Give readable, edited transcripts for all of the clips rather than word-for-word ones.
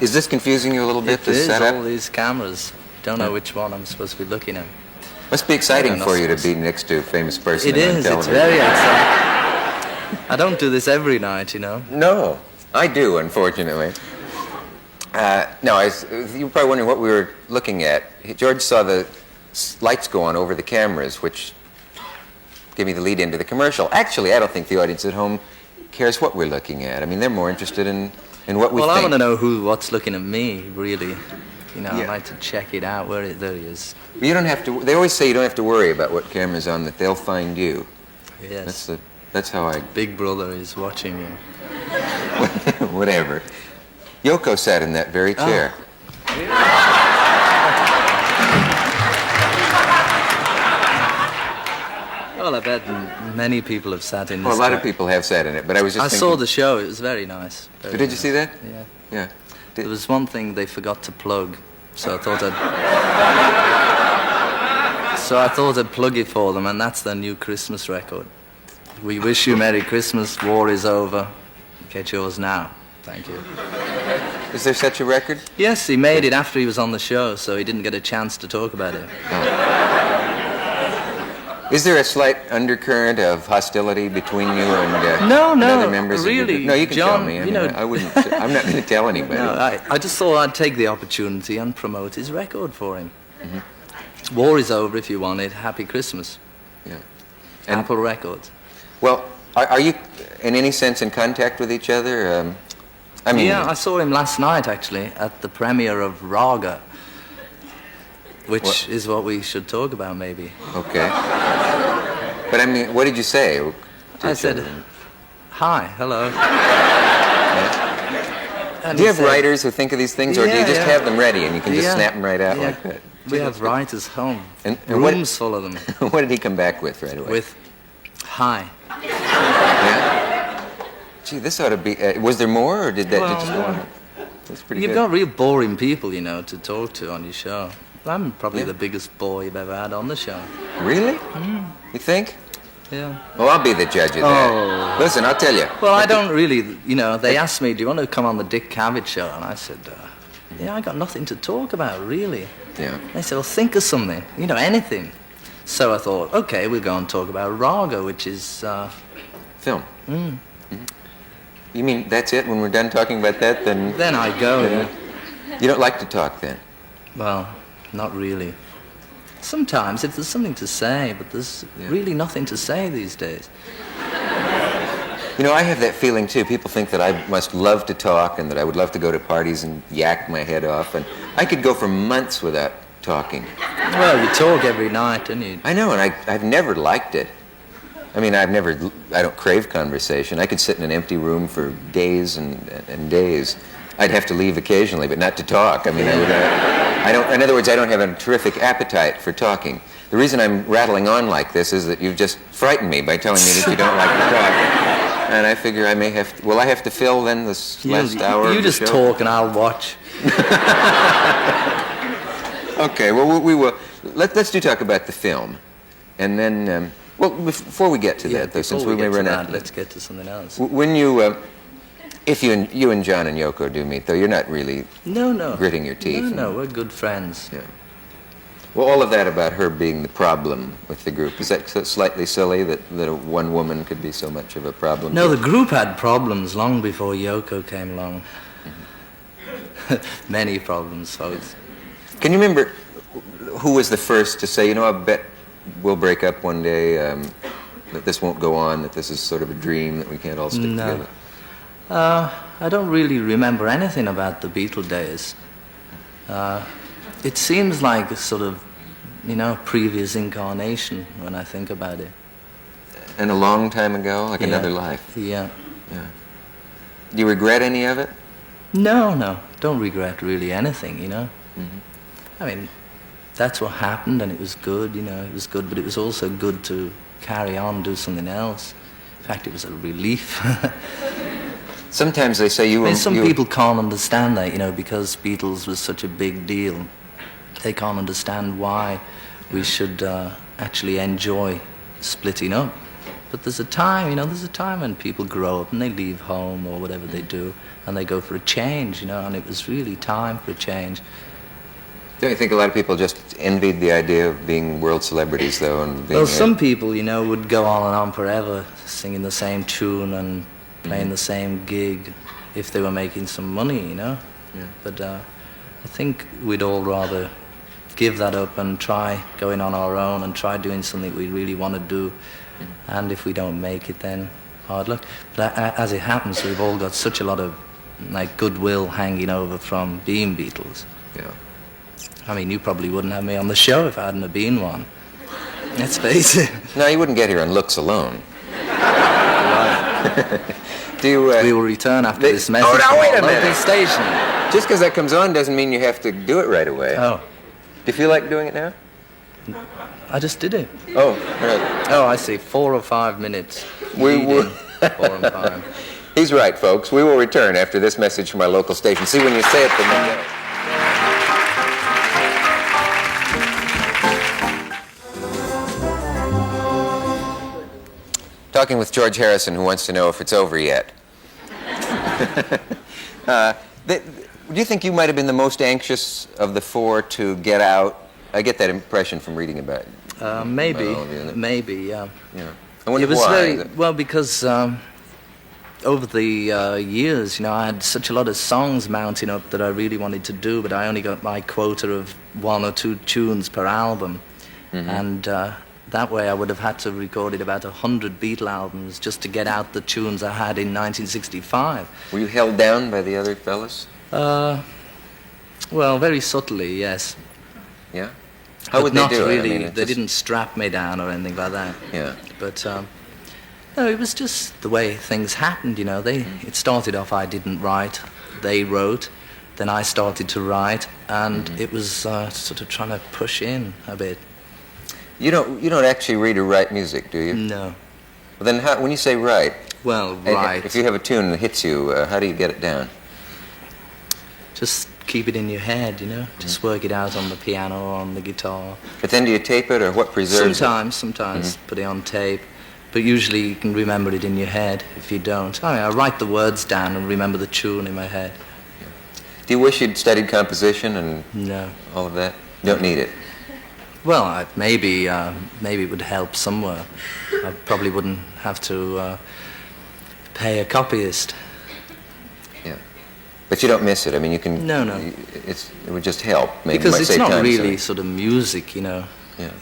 Is this confusing you a little bit, It this is, setup? all these cameras. Don't know which one I'm supposed to be looking at. Must be exciting for you to be next to a famous person It on is, television. it's very exciting. I don't do this every night, you know. No, I do, unfortunately. No, you were probably wondering what we were looking at. George saw the lights go on over the cameras, which gave me the lead into the commercial. Actually, I don't think the audience at home cares what we're looking at. I mean, they're more interested in what we think. Well, I want to know what's looking at me, really. You know, I'd like to check it out. There he is. But you don't have to. They always say you don't have to worry about what camera's on; that they'll find you. Yes. That's how I. Big Brother is watching you. Whatever. Yoko sat in that very chair. Well, I bet many people have sat in this. Well, a lot of people have sat in it, but I was just thinking... saw the show. It was very nice. Very Did you see that? Yeah. Yeah. There was one thing they forgot to plug, so I thought I'd plug it for them, and that's their new Christmas record. We wish you Merry Christmas, war is over. Get yours now. Thank you. Is there such a record? Yes, he made it after he was on the show, so he didn't get a chance to talk about it. Is there a slight undercurrent of hostility between you and no, other members really, of your group? No, you can John, tell me. I you mean, know, I wouldn't. I'm not going to tell anybody. No, I just thought I'd take the opportunity and promote his record for him. Mm-hmm. War is over if you want it. Happy Christmas. Yeah. And Apple Records. Well, are you in any sense in contact with each other? I mean... Yeah, I saw him last night, actually, at the premiere of Raga, which is what we should talk about, maybe. Okay. But I mean, what did you say? I said, hi, hello. Yeah. Do you have writers who think of these things, or do you just have them ready and you can just snap them right out like that? We have writers home, and rooms full of them. What did he come back with right away? With, hi. Yeah? Gee, this ought to be... was there more, or did that just go on? That's pretty good. You've got real boring people, you know, to talk to on your show. I'm probably the biggest bore you've ever had on the show. Really? You think? Yeah. Well, I'll be the judge of that. Listen, I'll tell you. Well, I don't really, you know, they asked me, do you want to come on the Dick Cavett show? And I said, yeah, I got nothing to talk about, really. Yeah. They said, well, think of something, you know, anything. So I thought, okay, we'll go and talk about Raga, which is... film. Mm. Mm-hmm. You mean that's it? When we're done talking about that, then... Then I go, yeah. You don't like to talk, then? Well, not really. Sometimes, if there's something to say, but there's really nothing to say these days. You know, I have that feeling, too. People think that I must love to talk and that I would love to go to parties and yak my head off. And I could go for months without talking. Well, you talk every night, don't you? I know, and I've never liked it. I mean, I don't crave conversation. I could sit in an empty room for days and days. I'd have to leave occasionally, but not to talk. I mean, in other words, I don't have a terrific appetite for talking. The reason I'm rattling on like this is that you've just frightened me by telling me that you don't like to talk. And I figure I may have to, will I have to fill then this last hour You of the just show? talk and I'll watch. Okay, well, we will. Let's talk about the film. And then, well, before we get to that, though, since we may run out. Let's get to something else. When you... If you and John and Yoko do meet, though, you're not really gritting your teeth. No, we're good friends. Yeah. Well, all of that about her being the problem with the group, is that slightly silly that one woman could be so much of a problem? No, the group had problems long before Yoko came along. Mm-hmm. Many problems, folks. Can you remember who was the first to say, you know, I bet we'll break up one day, that this won't go on, that this is sort of a dream, that we can't all stick together? I don't really remember anything about the Beatles days. It seems like a sort of, you know, previous incarnation when I think about it. And a long time ago, like another life? Yeah. Do you regret any of it? No. Don't regret really anything, you know. Mm-hmm. I mean, that's what happened and it was good, you know, it was good, but it was also good to carry on, do something else. In fact, it was a relief. Sometimes they say some people can't understand that, you know, because Beatles was such a big deal. They can't understand why we should actually enjoy splitting up. But there's a time, there's a time when people grow up and they leave home or whatever they do, and they go for a change, and it was really time for a change. Don't you think a lot of people just envied the idea of being world celebrities, though? And being some people, would go on forever, singing the same tune and playing the same gig if they were making some money, Yeah. But I think we'd all rather give that up and try going on our own and try doing something we really want to do. And if we don't make it, then hard luck. But as it happens, we've all got such a lot of goodwill hanging over from being Beatles. Yeah. I mean, you probably wouldn't have me on the show if I hadn't have been one. Let's face it. No, you wouldn't get here on looks alone. Right. We will return after this message now, wait a from our minute. local station. Just because that comes on doesn't mean you have to do it right away. Oh. Do you feel like doing it now? I just did it. Oh, right. Oh, I see. 4 or 5 minutes. We will. 4 and 5. He's right, folks. We will return after this message from our local station. See, when you say it, then you know. Talking with George Harrison, who wants to know if it's over yet. Do you think you might have been the most anxious of the four to get out? I get that impression from reading about it. Maybe, yeah. yeah. I wonder It was why. well because over the years, I had such a lot of songs mounting up that I really wanted to do, but I only got my quota of 1 or 2 tunes per album, and that way I would have had to have recorded about 100 Beatle albums just to get out the tunes I had in 1965. Were you held down by the other fellas? Well, very subtly, yes. Yeah. How would not they do really, it? I mean, they didn't strap me down or anything like that. Yeah. But no, it was just the way things happened. It started off I didn't write, they wrote, then I started to write, and it was sort of trying to push in a bit. You don't actually read or write music, do you? No. Well, then when you say write, Well, right. if you have a tune that hits you, how do you get it down? Just keep it in your head, Just work it out on the piano or on the guitar. But then do you tape it, or what preserves Sometimes put it on tape, but usually you can remember it in your head if you don't. I write the words down and remember the tune in my head. it? Do you wish you'd studied composition and No. all of that? You don't need it. Well, maybe it would help somewhere. I probably wouldn't have to pay a copyist. Yeah. But you don't miss it. I mean, you can... No. It would just help. Maybe Because might it's save not time, really so- sort of music, Yeah.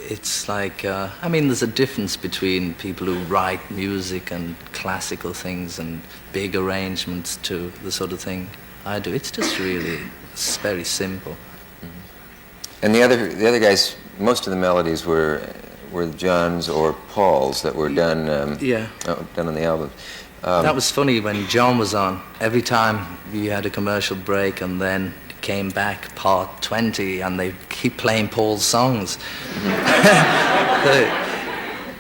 It's like, there's a difference between people who write music and classical things and big arrangements to the sort of thing I do. It's just really, it's very simple. And the other guys, most of the melodies were John's or Paul's that were done done on the album. That was funny when John was on. Every time you had a commercial break and then it came back part 20 and they keep playing Paul's songs.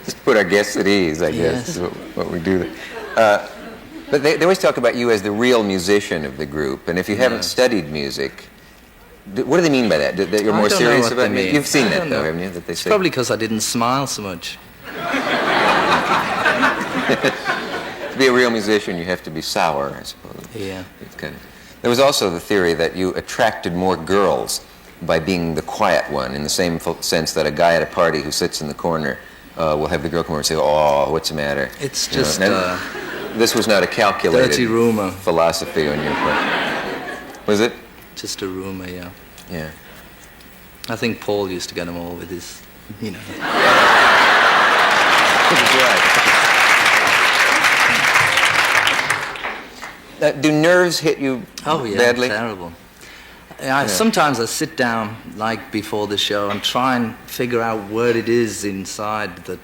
Just to put our guests at ease, I guess, Yes. is what we do. But they always talk about you as the real musician of the group, and if you haven't studied music, what do they mean by that? That you're I more don't know serious what about they music? mean. You've seen I that, don't though, know. haven't you? That they It's say. probably because I didn't smile so much. To be a real musician, you have to be sour, I suppose. Yeah. It's kind of... There was also the theory that you attracted more girls by being the quiet one, in the same sense that a guy at a party who sits in the corner will have the girl come over and say, "Oh, what's the matter?" It's You know, just now, this was not a calculated dirty rumor. philosophy on your part. Was it? Just a rumor, yeah. Yeah. I think Paul used to get them all with his, That's right. Do nerves hit you Oh, yeah, badly? terrible. Sometimes I sit down, before the show, and try and figure out what it is inside that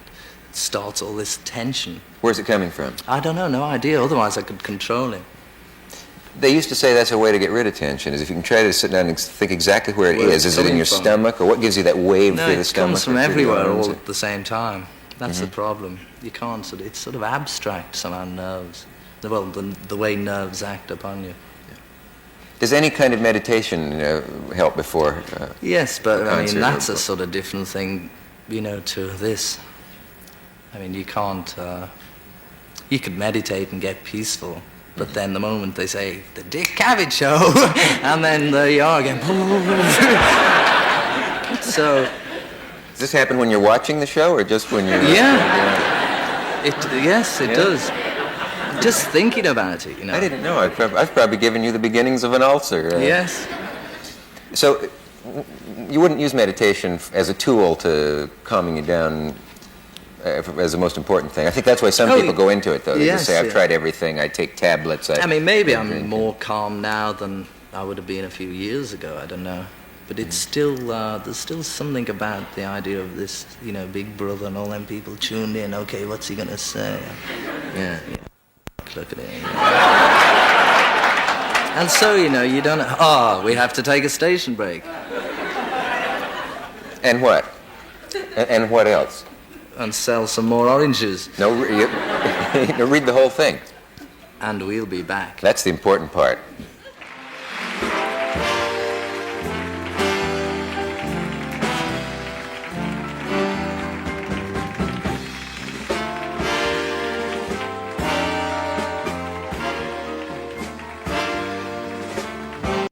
starts all this tension. Where's it coming from? I don't know, no idea. Otherwise I could control it. They used to say that's a way to get rid of tension, is if you can try to sit down and think exactly where it Where is. it's Is it in coming your from. stomach, or what gives you that wave No, through the it stomach? comes from or through the everywhere arms? all at the same time. That's the problem. You can't it's sort of abstract, somehow, nerves. Well, the way nerves act upon you. Does any kind of meditation help before? Yes, but I concert mean, that's or- a sort of different thing, to this. I mean, you can't. You could meditate and get peaceful, but then the moment they say the Dick Cavett Show, and then there you are again. So. Does this happen when you're watching the show, or just when you're? Yeah. Yes, it does. Just thinking about it, you know. I didn't know. I've probably given you the beginnings of an ulcer. Yes. So, you wouldn't use meditation as a tool to calming you down as the most important thing. I think that's why some people go into it, though. They just say, I've tried everything. I take tablets. I mean, maybe I'm more calm now than I would have been a few years ago. I don't know. But it's still, there's still something about the idea of this, you know, Big Brother and all them people tuned in. Okay, what's he going to say? Yeah. Look at it. And so, you know, you don't... we have to take a station break. And what? And what else? And sell some more oranges. No, read the whole thing. And we'll be back. That's the important part.